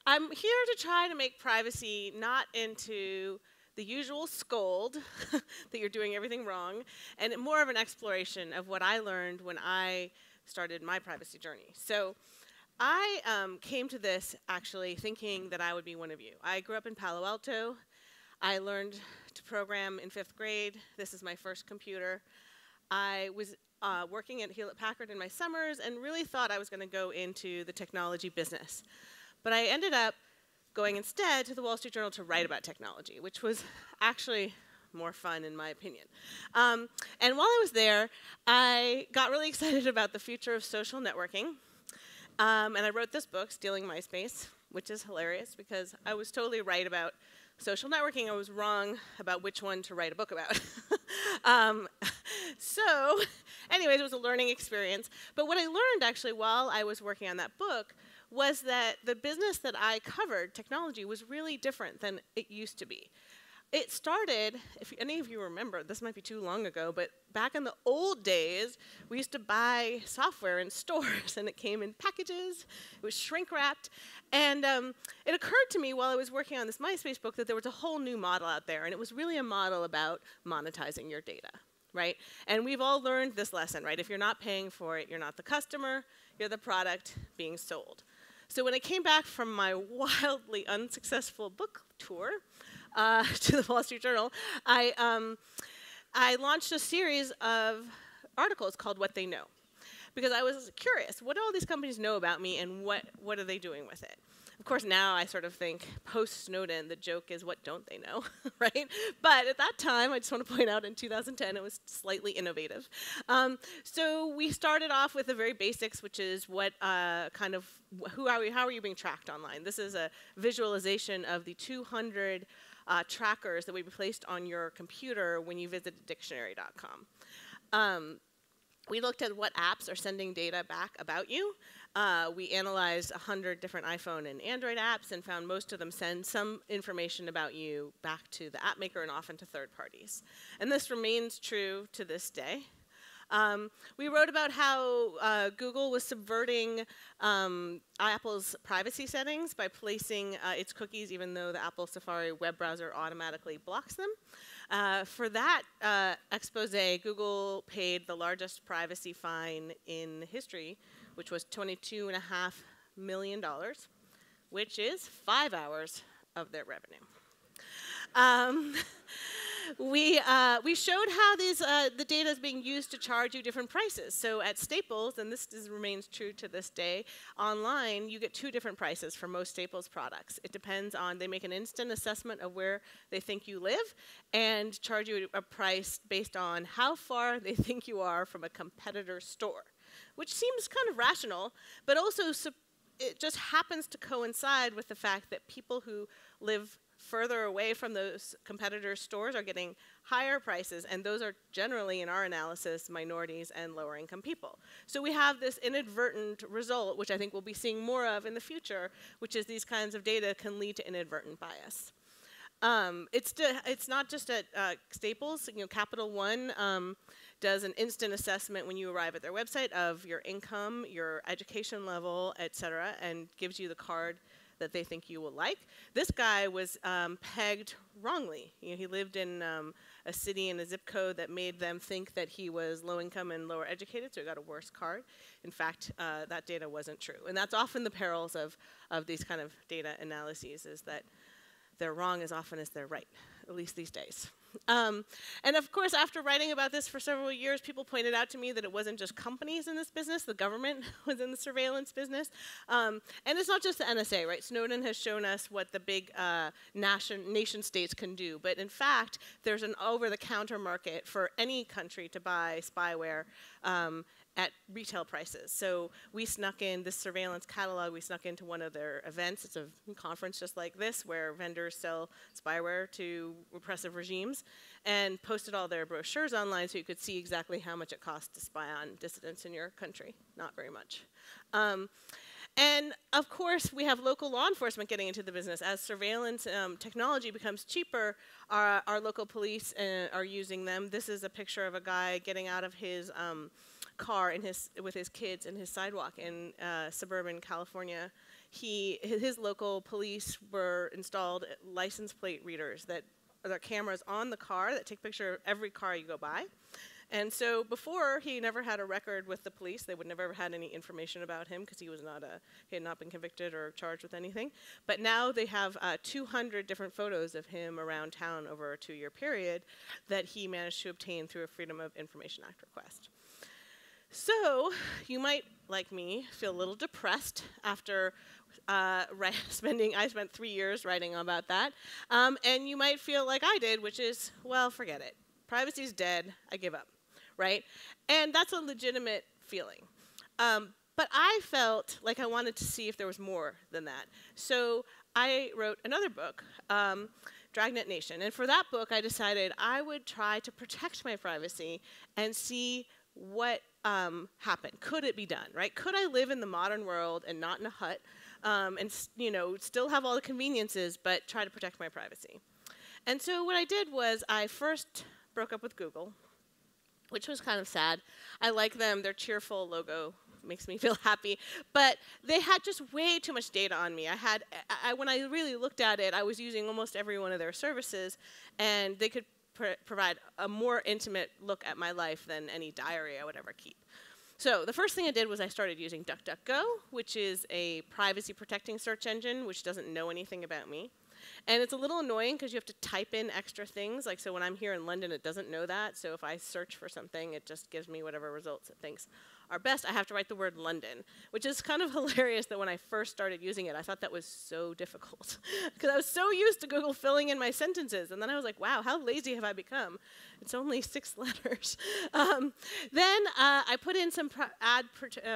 I'm here to try to make privacy not into the usual scold that you're doing everything wrong, and more of an exploration of what I learned when I started my privacy journey. So I came to this actually thinking that I would be one of you. I grew up in Palo Alto. I learned to program in 5th grade. This is my first computer. I was working at Hewlett-Packard in my summers and really thought I was going to go into the technology business. But I ended up going instead to the Wall Street Journal to write about technology, which was actually more fun in my opinion. And while I was there, I got really excited about the future of social networking. And I wrote this book, Stealing MySpace, which is hilarious because I was totally right about social networking. I was wrong about which one to write a book about. So anyways, it was a learning experience. But what I learned actually while I was working on that book was that the business that I covered, technology, was really different than it used to be. It started, if any of you remember, this might be too long ago, but back in the old days, we used to buy software in stores, and it came in packages, it was shrink-wrapped, and it occurred to me while I was working on this MySpace book that there was a whole new model out there, and it was really a model about monetizing your data, right? And we've all learned this lesson, right? If you're not paying for it, you're not the customer, you're the product being sold. So when I came back from my wildly unsuccessful book tour, to the Wall Street Journal, I launched a series of articles called What They Know. Because I was curious, what do all these companies know about me and what are they doing with it? Of course, now I sort of think, post-Snowden, the joke is what don't they know, right? But at that time, I just want to point out in 2010, it was slightly innovative. So we started off with the very basics, which is what how are you being tracked online? This is a visualization of the 200 trackers that we placed on your computer when you visit dictionary.com. We looked at what apps are sending data back about you. We analyzed 100 different iPhone and Android apps and found most of them send some information about you back to the app maker and often to third parties. And this remains true to this day. We wrote about how Google was subverting Apple's privacy settings by placing its cookies, even though the Apple Safari web browser automatically blocks them. For that expose, Google paid the largest privacy fine in history, which was $22.5 million, which is 5 hours of their revenue. We showed how the data is being used to charge you different prices. So at Staples, and this remains true to this day, online you get 2 different prices for most Staples products. It depends on, they make an instant assessment of where they think you live and charge you a price based on how far they think you are from a competitor store, which seems kind of rational, but also it just happens to coincide with the fact that people who live further away from those competitor stores are getting higher prices, and those are generally, in our analysis, minorities and lower income people. So we have this inadvertent result, which I think we'll be seeing more of in the future, which is these kinds of data can lead to inadvertent bias. It's not just at Staples. Capital One does an instant assessment when you arrive at their website of your income, your education level, et cetera, and gives you the card that they think you will like. This guy was pegged wrongly. He lived in a city and a zip code that made them think that he was low income and lower educated, so he got a worse card. In fact, that data wasn't true. And that's often the perils of these kind of data analyses, is that they're wrong as often as they're right, at least these days. And of course, after writing about this for several years, people pointed out to me that it wasn't just companies in this business, the government was in the surveillance business. And it's not just the NSA, right? Snowden has shown us what the big nation states can do. But in fact, there's an over-the-counter market for any country to buy spyware at retail prices. So we snuck in this surveillance catalog, we snuck into one of their events. It's a conference just like this where vendors sell spyware to repressive regimes, and posted all their brochures online so you could see exactly how much it costs to spy on dissidents in your country. Not very much. And of course, we have local law enforcement getting into the business. As surveillance technology becomes cheaper, our local police are using them. This is a picture of a guy getting out of his car with his kids in his sidewalk in suburban California. his local police were installed license plate readers that are cameras on the car that take a picture of every car you go by. And so before, he never had a record with the police. They would never have had any information about him because he had not been convicted or charged with anything. But now they have 200 different photos of him around town over a 2-year period that he managed to obtain through a Freedom of Information Act request. So you might, like me, feel a little depressed after I spent 3 years writing about that. And you might feel like I did, which is, well, forget it. Privacy's dead. I give up. Right? And that's a legitimate feeling. But I felt like I wanted to see if there was more than that. So I wrote another book, Dragnet Nation. And for that book, I decided I would try to protect my privacy and see what happened. Could it be done? Right? Could I live in the modern world and not in a hut and still have all the conveniences but try to protect my privacy? And so what I did was I first broke up with Google, which was kind of sad. I like them. Their cheerful logo makes me feel happy. But they had just way too much data on me. When I really looked at it, I was using almost every one of their services, and they could provide a more intimate look at my life than any diary I would ever keep. So the first thing I did was I started using DuckDuckGo, which is a privacy-protecting search engine which doesn't know anything about me. And it's a little annoying because you have to type in extra things. Like, so when I'm here in London, it doesn't know that. So if I search for something, it just gives me whatever results it thinks are best. I have to write the word London, which is kind of hilarious that when I first started using it, I thought that was so difficult. Because I was so used to Google filling in my sentences. And then I was like, wow, how lazy have I become? It's only 6 letters. Then I put in some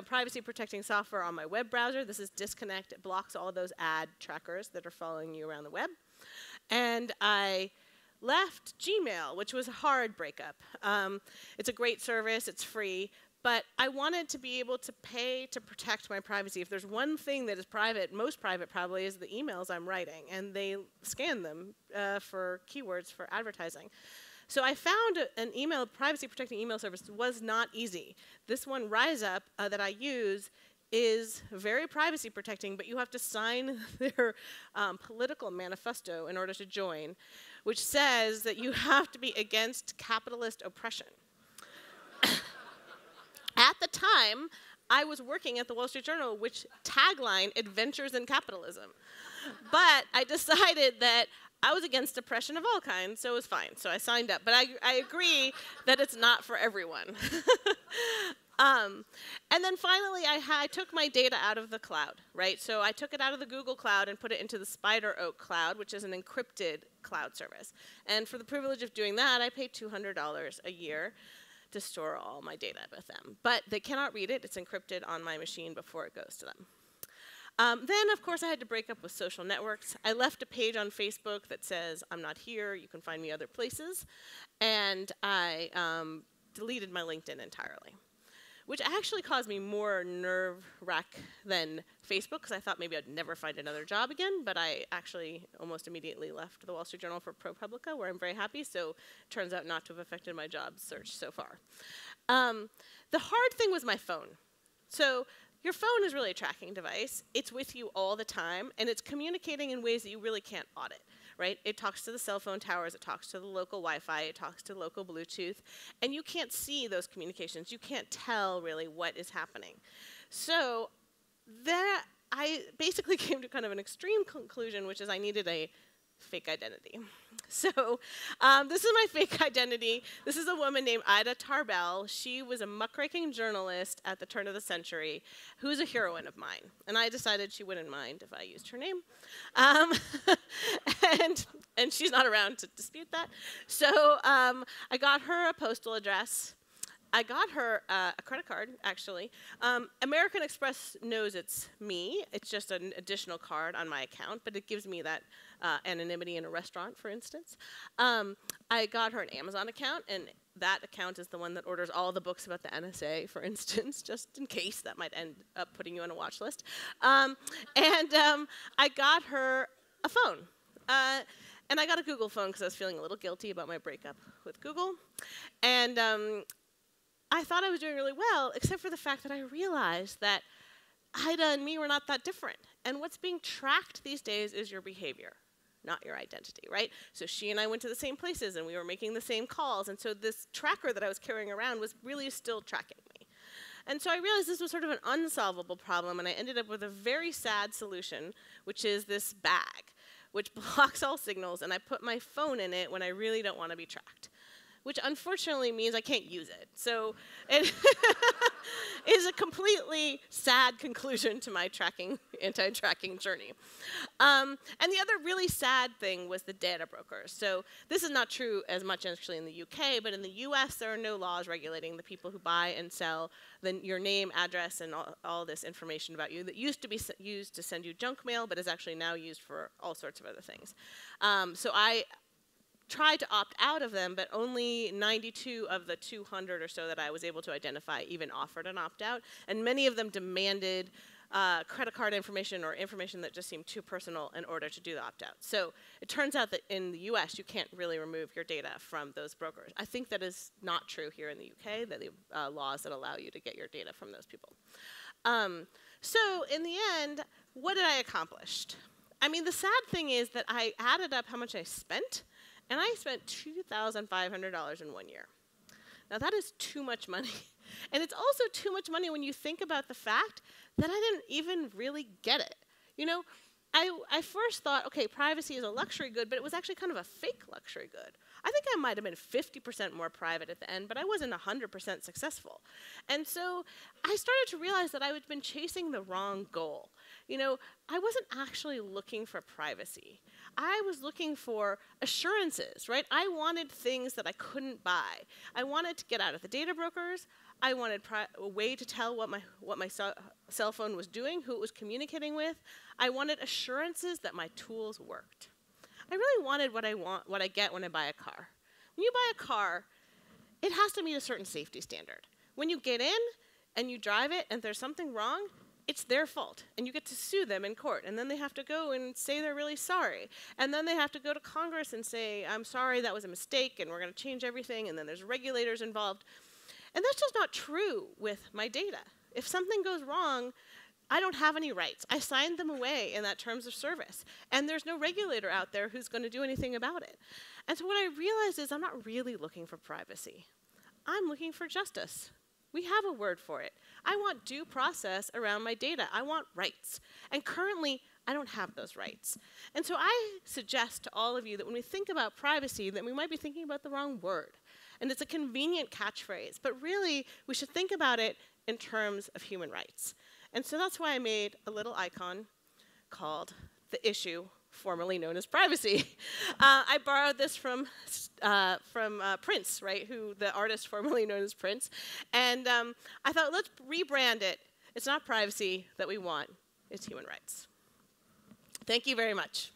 privacy-protecting software on my web browser. This is Disconnect. It blocks all those ad trackers that are following you around the web. And I left Gmail, which was a hard breakup. It's a great service. It's free. But I wanted to be able to pay to protect my privacy. If there's one thing that is private, most private probably, is the emails I'm writing. And they scan them for keywords for advertising. So I found an privacy-protecting email service was not easy. This one, RiseUp, that I use, is very privacy-protecting, but you have to sign their political manifesto in order to join, which says that you have to be against capitalist oppression. At the time, I was working at the Wall Street Journal, which tagline, adventures in capitalism. But I decided that I was against oppression of all kinds, so it was fine. So I signed up. But I agree that it's not for everyone. And then finally, I took my data out of the cloud, right? So I took it out of the Google Cloud and put it into the Spider Oak Cloud, which is an encrypted cloud service. And for the privilege of doing that, I paid $200 a year to store all my data with them. But they cannot read it. It's encrypted on my machine before it goes to them. Then, of course, I had to break up with social networks. I left a page on Facebook that says, I'm not here, you can find me other places. And I deleted my LinkedIn entirely, which actually caused me more nerve wrack than Facebook, because I thought maybe I'd never find another job again. But I actually almost immediately left the Wall Street Journal for Propublica, where I'm very happy. So it turns out not to have affected my job search so far. The hard thing was my phone. So your phone is really a tracking device. It's with you all the time, and it's communicating in ways that you really can't audit, right? It talks to the cell phone towers, it talks to the local Wi-Fi, it talks to local Bluetooth, and you can't see those communications. You can't tell really what is happening. So I basically came to kind of an extreme conclusion, which is I needed a fake identity. So this is my fake identity. This is a woman named Ida Tarbell. She was a muckraking journalist at the turn of the century who's a heroine of mine. And I decided she wouldn't mind if I used her name. And she's not around to dispute that. So I got her a postal address. I got her a credit card, actually. American Express knows it's me. It's just an additional card on my account, but it gives me that anonymity in a restaurant, for instance. I got her an Amazon account, and that account is the one that orders all the books about the NSA, for instance, just in case that might end up putting you on a watch list. I got her a phone. And I got a Google phone because I was feeling a little guilty about my breakup with Google. And I thought I was doing really well, except for the fact that I realized that Ida and me were not that different. And what's being tracked these days is your behavior, not your identity, right? So she and I went to the same places, and we were making the same calls. And so this tracker that I was carrying around was really still tracking me. And so I realized this was sort of an unsolvable problem, and I ended up with a very sad solution, which is this bag, which blocks all signals, and I put my phone in it when I really don't want to be tracked, which unfortunately means I can't use it. So it is a completely sad conclusion to my anti-tracking journey. And the other really sad thing was the data brokers. So this is not true as much actually in the UK, but in the US there are no laws regulating the people who buy and sell your name, address, and all this information about you that used to be used to send you junk mail, but is actually now used for all sorts of other things. So I tried to opt out of them, but only 92 of the 200 or so that I was able to identify even offered an opt-out, and many of them demanded credit card information or information that just seemed too personal in order to do the opt-out. So it turns out that in the US, you can't really remove your data from those brokers. I think that is not true here in the UK, that the laws that allow you to get your data from those people. So in the end, what did I accomplish? I mean, the sad thing is that I added up how much I spent, and I spent $2,500 in 1 year. Now that is too much money. And it's also too much money when you think about the fact that I didn't even really get it. You know, I first thought, okay, privacy is a luxury good, but it was actually kind of a fake luxury good. I think I might have been 50% more private at the end, but I wasn't 100% successful. And so I started to realize that I had been chasing the wrong goal. You know, I wasn't actually looking for privacy. I was looking for assurances, right? I wanted things that I couldn't buy. I wanted to get out of the data brokers. I wanted a way to tell what my cell phone was doing, who it was communicating with. I wanted assurances that my tools worked. I really wanted what I get when I buy a car. When you buy a car, it has to meet a certain safety standard. When you get in and you drive it and there's something wrong, it's their fault, and you get to sue them in court, and then they have to go and say they're really sorry, and then they have to go to Congress and say, I'm sorry, that was a mistake, and we're going to change everything, and then there's regulators involved. And that's just not true with my data. If something goes wrong, I don't have any rights. I signed them away in that terms of service, and there's no regulator out there who's going to do anything about it. And so what I realized is I'm not really looking for privacy. I'm looking for justice. We have a word for it. I want due process around my data. I want rights. And currently, I don't have those rights. And so I suggest to all of you that when we think about privacy, that we might be thinking about the wrong word. And it's a convenient catchphrase, but really, we should think about it in terms of human rights. And so that's why I made a little icon called the issue, formerly known as privacy. I borrowed this from Prince, right, the artist formerly known as Prince. And I thought, let's rebrand it. It's not privacy that we want, it's human rights. Thank you very much.